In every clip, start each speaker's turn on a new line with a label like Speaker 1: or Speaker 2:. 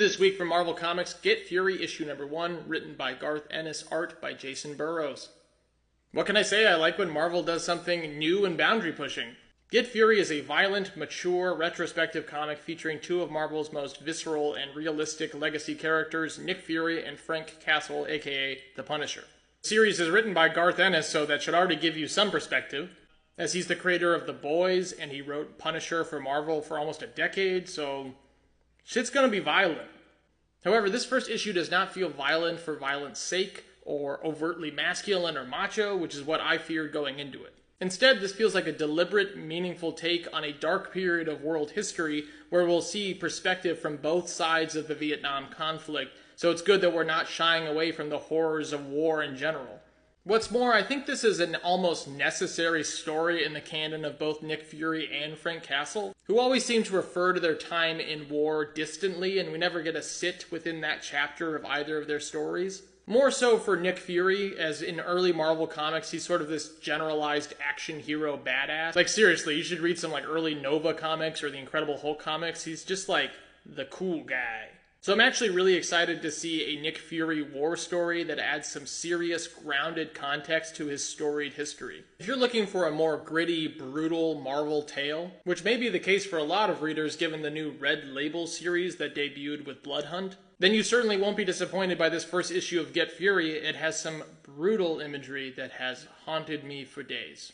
Speaker 1: this week from Marvel Comics, Get Fury issue number 1, written by Garth, Ennis, art by Jason Burrows. What can I say? I like when Marvel does something new and boundary pushing. Get Fury is a violent, mature, retrospective comic featuring two of Marvel's most visceral and realistic legacy characters, Nick Fury and Frank Castle, aka The Punisher. The series is written by Garth Ennis, so that should already give you some perspective, as he's the creator of The Boys, and he wrote Punisher for Marvel for almost a decade, so shit's gonna be violent. However, this first issue does not feel violent for violence sake, or overtly masculine or macho, which is what I feared going into it. Instead, this feels like a deliberate, meaningful take on a dark period of world history where we'll see perspective from both sides of the Vietnam conflict, so it's good that we're not shying away from the horrors of war in general. What's more, I think this is an almost necessary story in the canon of both Nick Fury and Frank Castle, who always seem to refer to their time in war distantly, and we never get a sit within that chapter of either of their stories. More so for Nick Fury, as in early Marvel comics, he's sort of this generalized action hero badass. Like, seriously, you should read some early Nova comics or the Incredible Hulk comics. He's just the cool guy. So I'm actually really excited to see a Nick Fury war story that adds some serious, grounded context to his storied history. If you're looking for a more gritty, brutal Marvel tale, which may be the case for a lot of readers given the new Red Label series that debuted with Bloodhunt, then you certainly won't be disappointed by this first issue of Get Fury. It has some brutal imagery that has haunted me for days.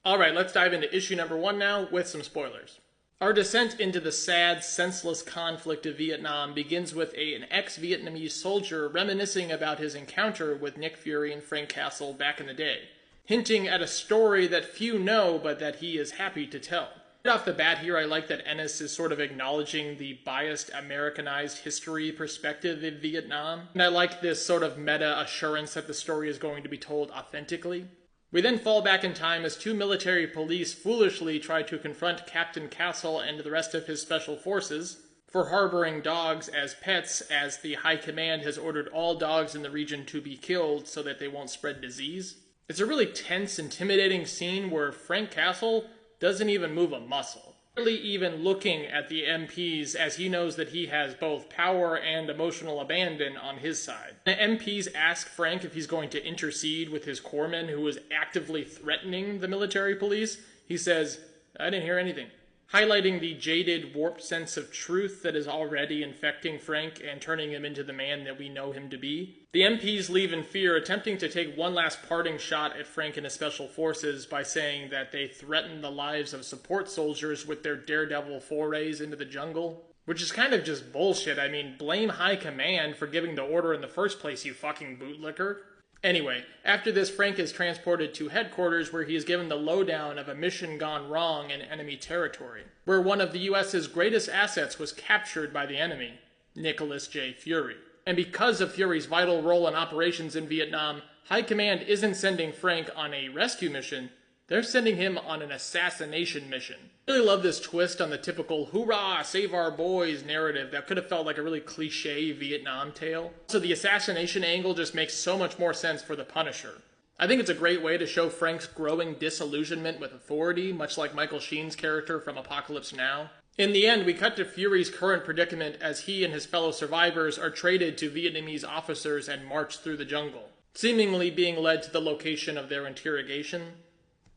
Speaker 1: Alright, let's dive into issue number 1 now with some spoilers. Our descent into the sad, senseless conflict of Vietnam begins with an ex-Vietnamese soldier reminiscing about his encounter with Nick Fury and Frank Castle back in the day, hinting at a story that few know but that he is happy to tell. Right off the bat here, I like that Ennis is sort of acknowledging the biased Americanized history perspective in Vietnam, and I like this sort of meta assurance that the story is going to be told authentically. We then fall back in time as two military police foolishly try to confront Captain Castle and the rest of his special forces for harboring dogs as pets, as the High Command has ordered all dogs in the region to be killed so that they won't spread disease. It's a really tense, intimidating scene where Frank Castle doesn't even move a muscle, really even looking at the MPs as he knows that he has both power and emotional abandon on his side. The MPs ask Frank if he's going to intercede with his corpsman who is actively threatening the military police. He says, "I didn't hear anything," highlighting the jaded, warped sense of truth that is already infecting Frank and turning him into the man that we know him to be. The MPs leave in fear, attempting to take one last parting shot at Frank and his special forces by saying that they threaten the lives of support soldiers with their daredevil forays into the jungle. Which is kind of just bullshit. I mean, blame High Command for giving the order in the first place, you fucking bootlicker. Anyway, after this, Frank is transported to headquarters where he is given the lowdown of a mission gone wrong in enemy territory, where one of the US's greatest assets was captured by the enemy, Nicholas J. Fury. And because of Fury's vital role in operations in Vietnam, High Command isn't sending Frank on a rescue mission, they're sending him on an assassination mission. I really love this twist on the typical hoorah, save our boys narrative that could have felt like a really cliche Vietnam tale. So the assassination angle just makes so much more sense for the Punisher. I think it's a great way to show Frank's growing disillusionment with authority, much like Michael Sheen's character from Apocalypse Now. In the end, we cut to Fury's current predicament as he and his fellow survivors are traded to Vietnamese officers and marched through the jungle, seemingly being led to the location of their interrogation.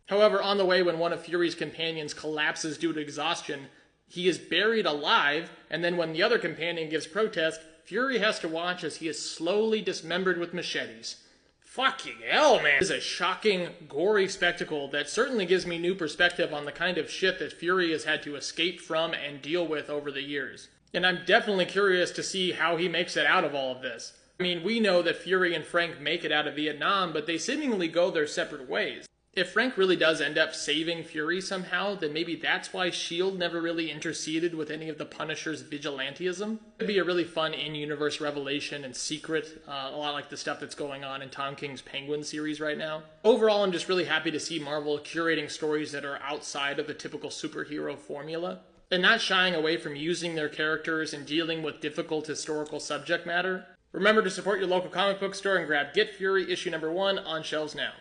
Speaker 1: However, on the way, when one of Fury's companions collapses due to exhaustion, he is buried alive, and then when the other companion gives protest, Fury has to watch as he is slowly dismembered with machetes. Fucking hell, man! It is a shocking, gory spectacle that certainly gives me new perspective on the kind of shit that Fury has had to escape from and deal with over the years. And I'm definitely curious to see how he makes it out of all of this. I mean, we know that Fury and Frank make it out of Vietnam, but they seemingly go their separate ways. If Frank really does end up saving Fury somehow, then maybe that's why S.H.I.E.L.D. never really interceded with any of the Punisher's vigilantism. It would be a really fun in-universe revelation and secret, a lot like the stuff that's going on in Tom King's Penguin series right now. Overall, I'm just really happy to see Marvel curating stories that are outside of the typical superhero formula, and not shying away from using their characters and dealing with difficult historical subject matter. Remember to support your local comic book store and grab Get Fury issue number 1 on shelves now.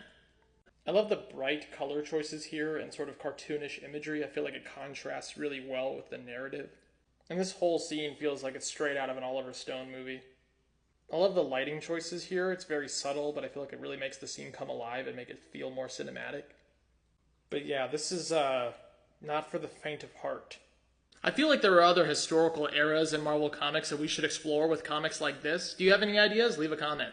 Speaker 1: I love the bright color choices here and sort of cartoonish imagery. I feel like it contrasts really well with the narrative. And this whole scene feels like it's straight out of an Oliver Stone movie. I love the lighting choices here. It's very subtle, but I feel like it really makes the scene come alive and make it feel more cinematic. But yeah, this is not for the faint of heart. I feel like there are other historical eras in Marvel Comics that we should explore with comics like this. Do you have any ideas? Leave a comment.